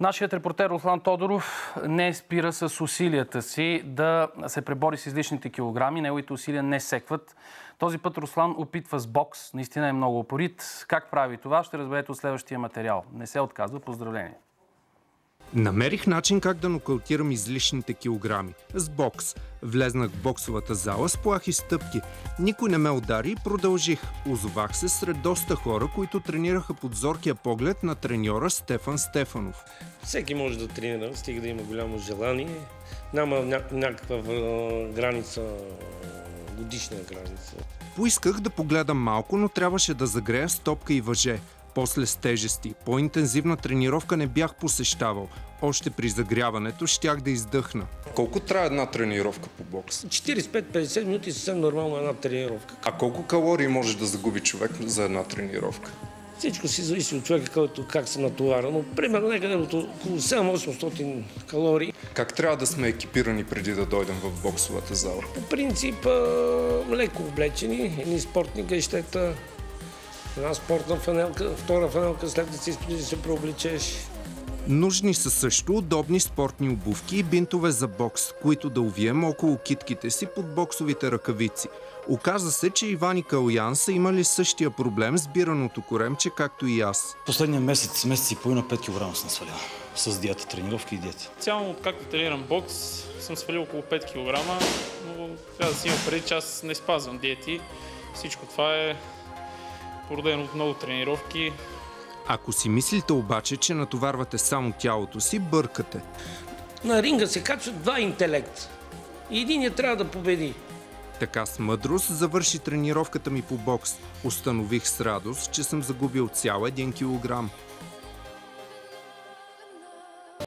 Нашият репортер Руслан Тодоров не спира с усилията си да се пребори с излишните килограми. Неговите усилия не секват. Този път Руслан опитва с бокс. Наистина е много упорит. Как прави това, ще разберете от следващия материал. Не се отказва. Поздравление! Намерих начин как да нокаутирам излишните килограми. С бокс. Влезнах в боксовата зала с плахи стъпки. Никой не ме удари и продължих. Озовах се сред доста хора, които тренираха под зоркия поглед на треньора Стефан Стефанов. Всеки може да тренира, стига да има голямо желание. Няма някаква граница, годишна граница. Поисках да погледам малко, но трябваше да загрея с топка и въже. После с тежести. По-интензивна тренировка не бях посещавал. Още при загряването щях да издъхна. Колко трябва една тренировка по бокс? 45-50 минути съвсем нормално една тренировка. А колко калории може да загуби човек за една тренировка? Всичко си зависи от човека, как се натоваря, но примерно някъде около 700-800 калории. Как трябва да сме екипирани преди да дойдем в боксовата зала? По принцип леко облечени, едни спортни гайщета, една спортна фанелка, втора фанелка, след да си изпълни да се преобличеш. Нужни са също удобни спортни обувки и бинтове за бокс, които да увием около китките си под боксовите ръкавици. Оказа се, че Иван и Калоян са имали същия проблем с бираното коремче, както и аз. Последния месец и половина 5 кг съм свалил. С диета, тренировки и диета. Цяло, откакто тренирам бокс, съм свалил около 5 кг, но трябва да си има преди, че аз не спазвам диети. Всичко това е породено от много тренировки. Ако си мислите обаче, че натоварвате само тялото си, бъркате. На ринга се качват два интелекта. И единият трябва да победи. Така с мъдрост завърши тренировката ми по бокс. Установих с радост, че съм загубил цял 1 килограм.